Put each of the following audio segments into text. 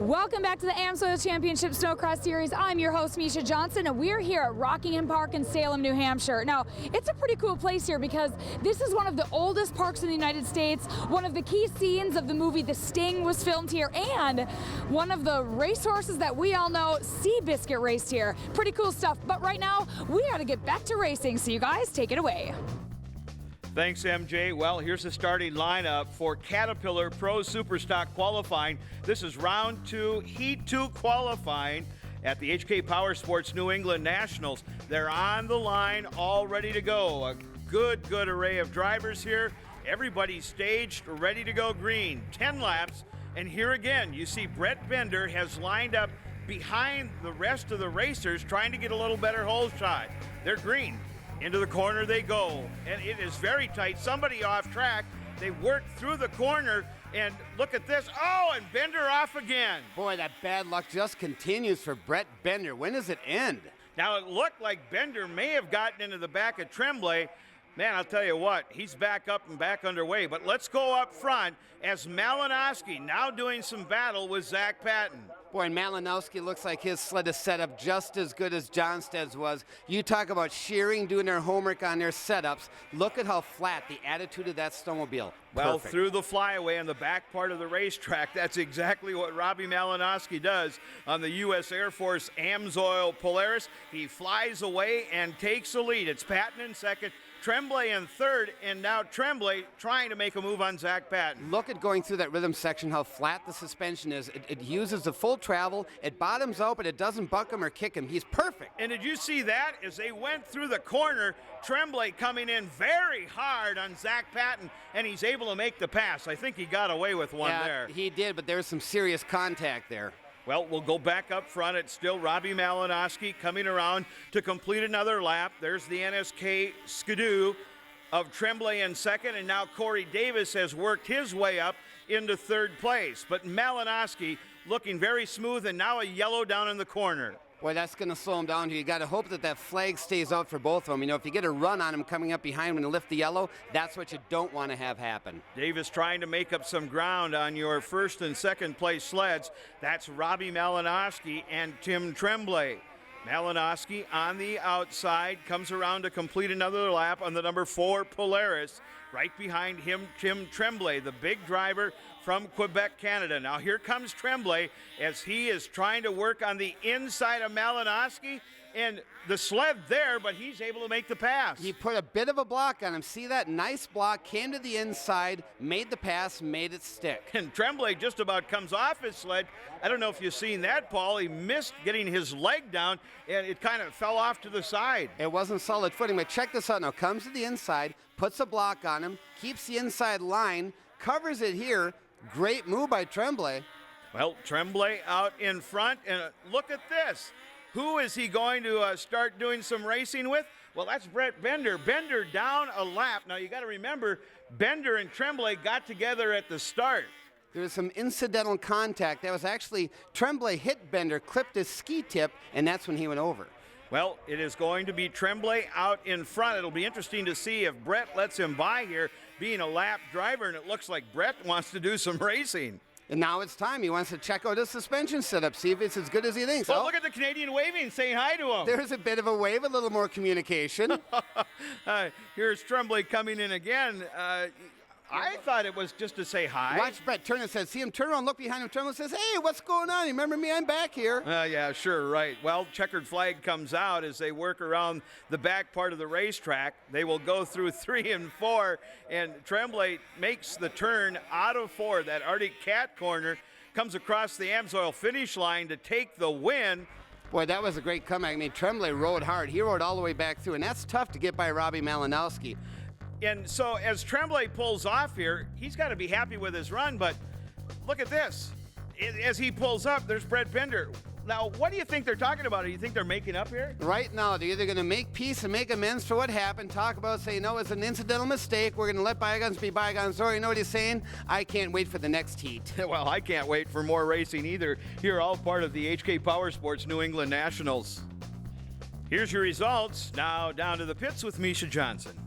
Welcome back to the AMSOIL Championship Snowcross Series. I'm your host, Misha Johnson, and we're here at Rockingham Park in Salem, New Hampshire. Now, it's a pretty cool place here because this is one of the oldest parks in the United States. One of the key scenes of the movie The Sting was filmed here, and one of the racehorses that we all know, Seabiscuit, raced here. Pretty cool stuff, but right now, we got to get back to racing, so you guys take it away. Thanks, MJ. Well, here's the starting lineup for Caterpillar Pro Superstock qualifying. This is round 2, Heat 2 qualifying at the HK Powersports New England Nationals. They're on the line, all ready to go. A good array of drivers here. Everybody's staged, ready to go green. 10 laps, and here again, you see Brett Bender has lined up behind the rest of the racers, trying to get a little better hole shot. They're green. Into the corner they go, and it is very tight. Somebody off track. They work through the corner, and look at this. Oh, and Bender off again. Boy, that bad luck just continues for Brett Bender. When does it end? Now, it looked like Bender may have gotten into the back of Tremblay. Man, I'll tell you what, he's back up and back underway. But let's go up front as Malinowski now doing some battle with Zach Patton. Boy, and Malinowski looks like his sled is set up just as good as Johnsted's was. You talk about shearing, doing their homework on their setups. Look at how flat the attitude of that snowmobile. Well, Perfect. through the flyaway on the back part of the racetrack, that's exactly what Robbie Malinowski does on the U.S. Air Force AMSOIL Polaris. He flies away and takes the lead. It's Patton in second, Tremblay in third, and now Tremblay trying to make a move on Zach Patton. Look at going through that rhythm section, how flat the suspension is. It uses the full travel. It bottoms out, but it doesn't buck him or kick him. He's perfect. And did you see that as they went through the corner? Tremblay coming in very hard on Zach Patton, and he's able to make the pass. I think he got away with one there. He did, but there's some serious contact there. Well, we'll go back up front. It's still Robbie Malinowski coming around to complete another lap. There's the NSK Skidoo of Tremblay in second, and now Corey Davis has worked his way up into third place. But Malinowski looking very smooth, and now a yellow down in the corner. Boy, that's going to slow him down here. You got to hope that that flag stays out for both of them. You know, if you get a run on him coming up behind when you lift the yellow, that's what you don't want to have happen. Davis trying to make up some ground on your first and second place sleds. That's Robbie Malinowski and Tim Tremblay. Malinowski on the outside comes around to complete another lap on the number 4 Polaris. Right behind him, Tim Tremblay, the big driver from Quebec, Canada. Now here comes Tremblay as he is trying to work on the inside of Malinowski, and the sled there, but he's able to make the pass. He put a bit of a block on him. See that? Nice block, came to the inside, made the pass, made it stick. And Tremblay just about comes off his sled. I don't know if you've seen that, Paul. He missed getting his leg down, and it kind of fell off to the side. It wasn't solid footing, but check this out now. Comes to the inside, puts a block on him, keeps the inside line, covers it here. Great move by Tremblay. Well, Tremblay out in front, and look at this. Who is he going to start doing some racing with? Well, that's Brett Bender. Bender down a lap. Now, you got to remember, Bender and Tremblay got together at the start. There was some incidental contact. That was actually Tremblay hit Bender, clipped his ski tip, and that's when he went over. Well, it is going to be Tremblay out in front. It'll be interesting to see if Brett lets him by here, being a lap driver, and it looks like Brett wants to do some racing. And now it's time. He wants to check out his suspension setup, see if it's as good as he thinks. Oh, look at the Canadian waving, saying hi to him. There's a bit of a wave, a little more communication. Here's Tremblay coming in again. I thought it was just to say hi. Watch Brett turn and says, see him turn around, look behind him, Tremblay says, hey, what's going on? You remember me? I'm back here. Yeah, sure, right. Well, checkered flag comes out as they work around the back part of the racetrack. They will go through 3 and 4, and Tremblay makes the turn out of 4. That Arctic Cat corner comes across the AMSOIL finish line to take the win. Boy, that was a great comeback. I mean, Tremblay rode hard. He rode all the way back through, and that's tough to get by Robbie Malinowski. And so as Tremblay pulls off here, he's got to be happy with his run, but look at this. As he pulls up, there's Brett Bender. Now, what do you think they're talking about? Do you think they're making up here? Right now, they're either going to make peace and make amends for what happened, talk about, say, no, it's an incidental mistake, we're going to let bygones be bygones, or you know what he's saying? I can't wait for the next heat. Well, I can't wait for more racing either. Here, all part of the HK Powersports New England Nationals. Here's your results. Now down to the pits with Misha Johnson.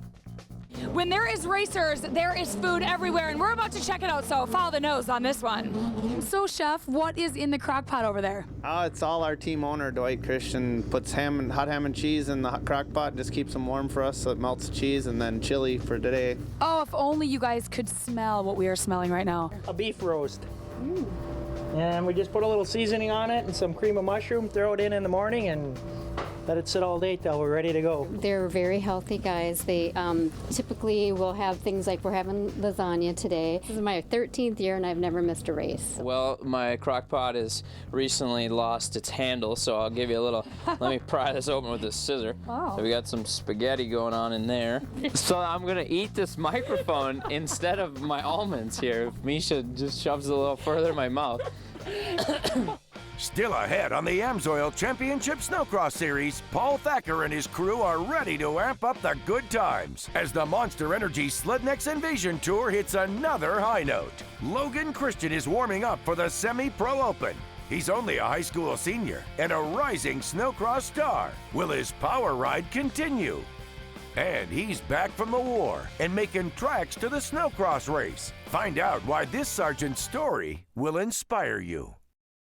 when there is racers, there is food everywhere, and we're about to check it out, so follow the nose on this one. So, Chef, what is in the crock pot over there? It's all our team owner, Dwight Christian, puts hot ham and cheese in the crock pot, just keeps them warm for us so it melts the cheese, and then chili for today. Oh, if only you guys could smell what we are smelling right now. A beef roast. And we just put a little seasoning on it and some cream of mushroom, throw it in the morning, and let it sit all day till we're ready to go. They're very healthy guys. They typically will have things like we're having lasagna today. This is my 13th year and I've never missed a race. Well, my crock pot has recently lost its handle, so I'll give you a little, let me pry this open with this scissor. Wow. So we got some spaghetti going on in there. So I'm gonna eat this microphone instead of my almonds here. Misha just shoves it a little further in my mouth. Still ahead on the Amsoil Championship Snowcross Series, Paul Thacker and his crew are ready to amp up the good times as the Monster Energy Slednex Invasion Tour hits another high note. Logan Christian is warming up for the Semi-Pro Open. He's only a high school senior and a rising snowcross star. Will his power ride continue? And he's back from the war and making tracks to the snowcross race. Find out why this sergeant's story will inspire you.